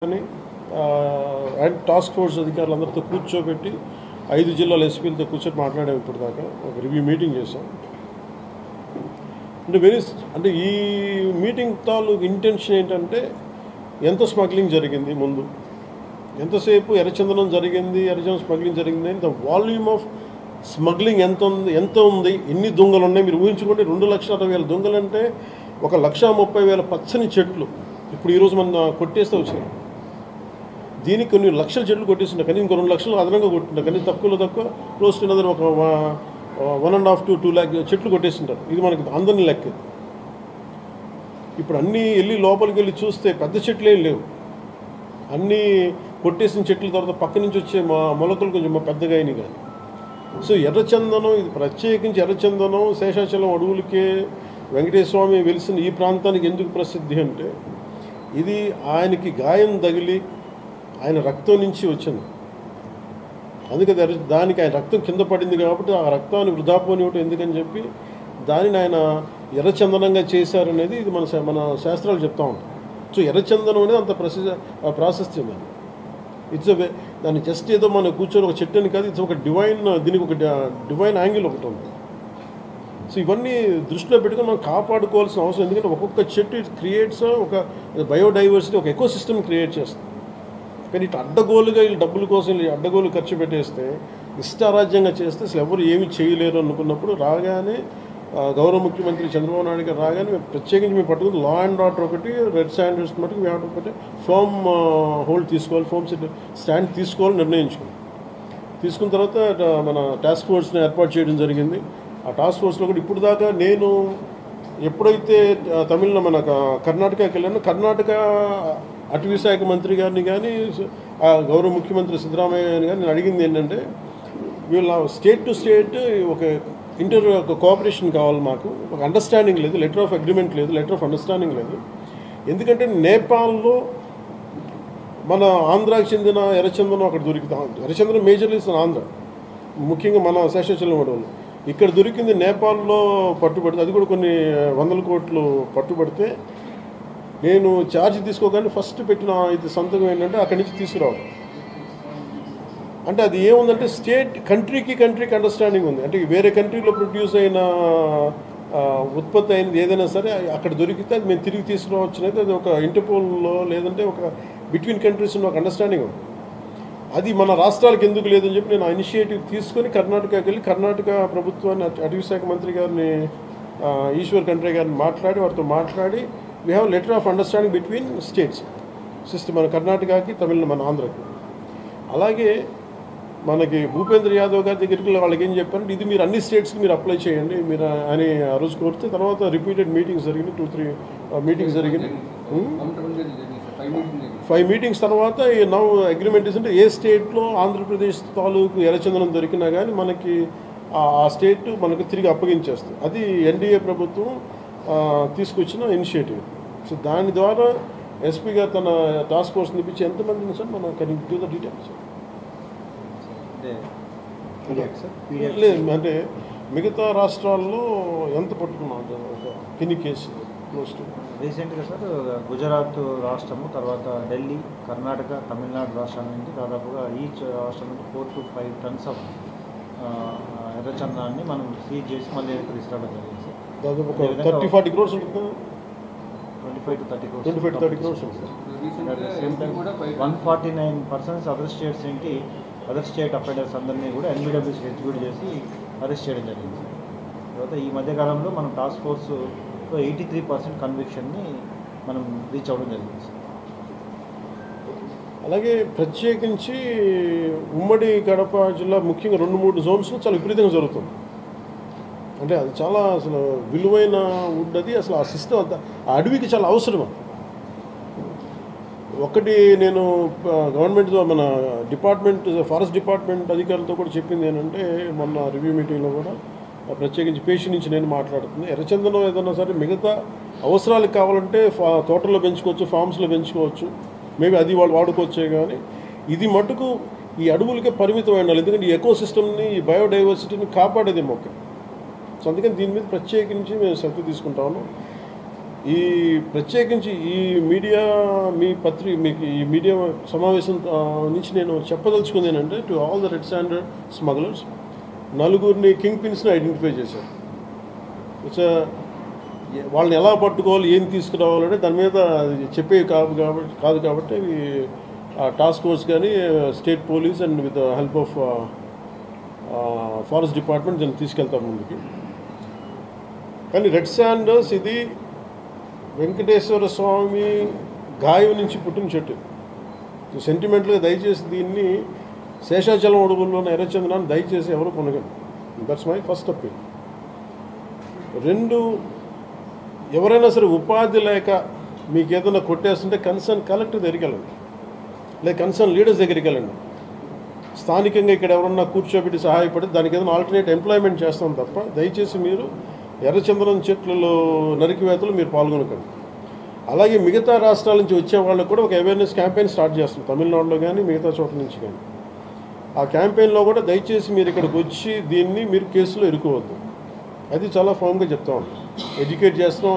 అని and task force అధికారులందరితో కూర్చోబెట్టి 5 జిల్లాల ఎస్పీలతో కూర్చొని మాట్లాడాము. ఇప్పుడు దాకా ఒక రివ్యూ మీటింగ్ చేసాం. అంటే ఈ మీటింగ్ తాలూకు ఇంటెన్షన్ ఏంటంటే ఎంత స్మగ్లింగ్ జరిగింది, ముందు ఎంతసేపు ఎర్రచందనం జరిగింది, ఎర్రచందనం స్మగ్లింగ్ జరిగింది అని ద వాల్యూమ్ ఆఫ్ స్మగ్లింగ్ ఎంత ఉంది, ఎన్ని దొంగలు ఉన్నాయి మీరు ఊహించుకుంటే 2,60,000 దొంగలు అంటే 1,30,000 పచ్చని చెట్లు ఇప్పుడు ఈరోజు మన కొట్టేస్తే వచ్చినాయి. దీనికి కొన్ని లక్షల చెట్లు కొట్టేస్తుంటాయి, కానీ ఇంకో 2 లక్షలు అదనంగా కొట్టింటారు, కానీ తక్కువ క్లోజ్ టు అనదర్ ఒక 1.5 to 2 lakh చెట్లు కొట్టేస్తుంటారు. ఇది మనకి అందరినీ లెక్క. ఇప్పుడు అన్నీ వెళ్ళి లోపలికి వెళ్ళి చూస్తే పెద్ద చెట్లు ఏం లేవు, అన్నీ కొట్టేసిన చెట్ల తర్వాత పక్క నుంచి వచ్చే మొలకలు కొంచెం పెద్దగా అయినాయి. కానీ సో ఎర్రచందనం, ఇది ప్రత్యేకించి ఎర్రచందనం శేషాచలం అడవులకే వెంకటేశ్వర స్వామి వెలిసిన ఈ ప్రాంతానికి ఎందుకు ప్రసిద్ధి అంటే ఇది ఆయనకి గాయం తగిలి ఆయన రక్తం నుంచి వచ్చింది. అందుకే దానికి ఆయన రక్తం కింద పడింది కాబట్టి ఆ రక్తాన్ని వృధా పోనివ్వటం ఎందుకని చెప్పి దానిని ఆయన ఎర్రచందనంగా చేశారనేది ఇది మన శాస్త్రాలు చెప్తా ఉంటాం. సో ఎర్రచందనం అనేది అంత ప్రాశస్త్యం అది. ఇట్స్ దాన్ని జస్ట్ ఏదో మనం కూర్చొని ఒక చెట్టు అని కాదు, ఇట్స్ ఒక డివైన్, దీనికి ఒక డివైన్ యాంగిల్ ఒకటి ఉంది. సో ఇవన్నీ దృష్టిలో పెట్టుకుని మనం కాపాడుకోవాల్సిన అవసరం, ఎందుకంటే ఒక్కొక్క చెట్టు ఇట్ క్రియేట్స్ ఒక బయోడైవర్సిటీ, ఒక ఎకో సిస్టమ్ క్రియేట్ చేస్తుంది. కానీ ఇటు అడ్డగోలుగా వీళ్ళు డబ్బుల కోసం అడ్డగోలు ఖర్చు పెట్టేస్తే, ఇష్టారాజ్యంగా చేస్తే అసలు ఎవరు ఏమి చేయలేరు అనుకున్నప్పుడు రాగానే గౌరవ ముఖ్యమంత్రి చంద్రబాబు నాయుడు గారు రాగానే ప్రత్యేకించి మేము పట్టుకుని లా అండ్ ఆర్డర్ ఒకటి, రెడ్ స్టాండర్డ్స్ మటుకు మేము ఒకటి ఫామ్ హోల్డ్ తీసుకోవాలి, ఫామ్ స్టాండ్ తీసుకోవాలని నిర్ణయించుకున్నాం. తీసుకున్న తర్వాత మన టాస్క్ ఫోర్స్ని ఏర్పాటు చేయడం జరిగింది. ఆ టాస్క్ ఫోర్స్లో కూడా ఇప్పుడు దాకా నేను ఎప్పుడైతే మన కర్ణాటకకి వెళ్ళానో, కర్ణాటక అటవీ శాఖ మంత్రి గారిని కానీ గౌరవ ముఖ్యమంత్రి సిద్ధరామయ్య గారిని కానీ నేను అడిగింది ఏంటంటే, వీళ్ళ స్టేట్ టు స్టేట్ ఒక కోఆపరేషన్ కావాలి, మాకు ఒక అండర్స్టాండింగ్ లేదు, లెటర్ ఆఫ్ అగ్రిమెంట్ లేదు, లెటర్ ఆఫ్ అండర్స్టాండింగ్ లేదు. ఎందుకంటే నేపాల్లో మన ఆంధ్రాకి చెందిన ఎర్రచందనం అక్కడ దొరుకుతాం. ఎర్రచందనం మేజర్లీ ఆంధ్ర, ముఖ్యంగా మన శేషాచలం అడవులు. ఇక్కడ దొరికింది నేపాల్లో పట్టుబడితే, అది కూడా కొన్ని 100 కోట్లు పట్టుబడితే నేను ఛార్జ్ తీసుకోగానే ఫస్ట్ పెట్టిన ఇది సంతకం ఏంటంటే అక్కడి నుంచి తీసుకురావడం. అంటే అది ఏముందంటే కంట్రీకి అండర్స్టాండింగ్ ఉంది. అంటే వేరే కంట్రీలో ప్రొడ్యూస్ అయిన ఉత్పత్తి అయినది ఏదైనా సరే అక్కడ దొరికితే అది మేము తిరిగి తీసుకురావచ్చు అనేది అది ఒక ఇంటర్పోల్లో లేదంటే ఒక బిట్వీన్ కంట్రీస్ ఉన్న ఒక అండర్స్టాండింగ్ ఉంది. అది మన రాష్ట్రాలకు ఎందుకు లేదని చెప్పి నేను ఆ ఇనిషియేటివ్ తీసుకొని కర్ణాటకకి వెళ్ళి కర్ణాటక ప్రభుత్వాన్ని, అటవీ శాఖ మంత్రి గారిని ఈశ్వర్ ఖండ్రే గారిని వారితో మాట్లాడి we have letter of understanding between states system, మన కర్ణాటకకి, మన ఆంధ్రకి. అలాగే మనకి భూపేంద్ర యాదవ్ గారి దగ్గరికి వాళ్ళకి ఏం చెప్పారంటే, ఇది మీరు అన్ని స్టేట్స్కి మీరు అప్లై చేయండి మీరు అని ఆ రోజు కోరితే, తర్వాత రిపీటెడ్ మీటింగ్స్ జరిగినాయి, 2-3 మీటింగ్స్ జరిగినాయి. 5 మీటింగ్స్ తర్వాత నౌ అగ్రిమెంట్ అంటే ఏ స్టేట్లో ఆంధ్రప్రదేశ్ తాలూకు ఎర్రచందనం దొరికినా కానీ మనకి ఆ స్టేట్ మనకు తిరిగి అప్పగించేస్తుంది. అది ఎన్డీఏ ప్రభుత్వం తీసుకొచ్చిన ఇనిషియేటివ్. సో దాని ద్వారా ఎస్పీ గారు తన టాస్క్ ఫోర్స్ నిపించి ఎంతమంది సార్ మన గివ్ ద డీటెయిల్స్ లేదు అంటే మిగతా రాష్ట్రాల్లో ఎంత పట్టుకున్నాం ఎన్ని కేసు క్లోజ్ టు రీసెంట్గా సార్ గుజరాత్ రాష్ట్రము, తర్వాత ఢిల్లీ, కర్ణాటక, తమిళనాడు రాష్ట్రాల నుంచి దాదాపుగా ఈచ్ రాష్ట్రం నుంచి 4 to 5 tons ఆఫ్ ఎర్రచందనాన్ని మనం సీజ్ చేసి మళ్ళీ తీసుకురావడం జరిగింది సార్. దాదాపు ఒక 30-40 crores ఉంటుంది, 25 to 30 crores. 25 to 30 crores ఉంటుంది. 149 persons అదర్ స్టేట్స్ ఏంటి, అదర్ స్టేట్ అఫెండర్స్ అందరినీ కూడా ఎన్బిడబ్ల్యూసీ ఎగ్జిక్యూట్ చేసి అరెస్ట్ చేయడం జరిగింది సార్. తర్వాత ఈ మధ్యకాలంలో మనం టాస్క్ ఫోర్స్లో 83% కన్విక్షన్ని మనం రీచ్ అవ్వడం జరిగింది సార్. అలాగే ప్రత్యేకించి ఉమ్మడి కడప జిల్లా ముఖ్యంగా 2-3 జోన్స్లో చాలా విపరీతంగా జరుగుతుంది. అంటే అది చాలా అసలు విలువైన వుడ్, అది అసలు ఆ సిస్టమ్ అంతా ఆ అడవికి చాలా అవసరం. ఒకటి నేను గవర్నమెంట్తో మన ఫారెస్ట్ డిపార్ట్మెంట్ అధికారులతో కూడా చెప్పింది ఏంటంటే, మొన్న రివ్యూ మీటింగ్లో కూడా ప్రత్యేకించి పేషి నుంచి నేను మాట్లాడుతుంది, ఎర్రచందనం ఏదన్నా సరే మిగతా అవసరాలకు కావాలంటే తోటల్లో పెంచుకోవచ్చు, ఫామ్స్లో పెంచుకోవచ్చు, మేబీ అది వాళ్ళు వాడుకోవచ్చే. కానీ ఇది మటుకు ఈ అడవులకే పరిమితం ఉండాలి, ఎందుకంటే ఈ ఎకో సిస్టమ్ని, ఈ బయోడైవర్సిటీని కాపాడేది మొక్క. సో అందుకని దీని మీద ప్రత్యేకించి మేము శ్రద్ధ తీసుకుంటాము. ఈ ప్రత్యేకించి ఈ మీడియా మీకు ఈ మీడియా సమావేశం నుంచి నేను చెప్పదలుచుకుంది ఏంటంటే to all the red sanders smugglers, నలుగురిని కింగ్ పిన్స్ని ఐడెంటిఫై చేశారు. ఇట్స్ వాళ్ళని ఎలా పట్టుకోవాలి, ఏం తీసుకురావాలంటే దాని మీద చెప్పేవి కాదు కాబట్టి టాస్క్ ఫోర్స్ కానీ state police and with help of forest department దీన్ని తీసుకెళ్తాం ముందుకి. కానీ రెడ్ శాండర్స్ ఇది వెంకటేశ్వర స్వామి గాయం నుంచి పుట్టిన చెట్టు. సెంటిమెంట్గా దయచేసి దీన్ని శేషాచలం అడుగుల్లో ఉన్న ఎర్రచందనాన్ని దయచేసి ఎవరు కొనగలరు. That's my first appeal. 2, ఎవరైనా సరే ఉపాధి లేక మీకు ఏదైనా కొట్టేస్తుంటే కన్సర్న్ కలెక్టర్ దగ్గరికి వెళ్ళండి, లేదా కన్సర్న్ లీడర్స్ దగ్గరికి వెళ్ళండి. స్థానికంగా ఇక్కడ ఎవరన్నా కూర్చోబెట్టి సహాయపడి దానికి ఏదైనా ఆల్టర్నేట్ ఎంప్లాయ్మెంట్ చేస్తాం తప్ప దయచేసి మీరు ఎర్రచందనం చెట్లలో నరికివేతలు మీరు పాల్గొనకండి. అలాగే మిగతా రాష్ట్రాల నుంచి వచ్చే వాళ్ళకు కూడా ఒక అవేర్నెస్ క్యాంపెయిన్ స్టార్ట్ చేస్తాం, తమిళనాడులో కానీ మిగతా చోట్ల నుంచి కానీ. ఆ క్యాంపెయిన్లో కూడా దయచేసి మీరు ఇక్కడికి వచ్చి దీన్ని మీరు కేసులో ఇరుకోవద్దు. అది చాలా ఫామ్గా చెప్తా ఉంటాం, ఎడ్యుకేట్ చేస్తున్నాం.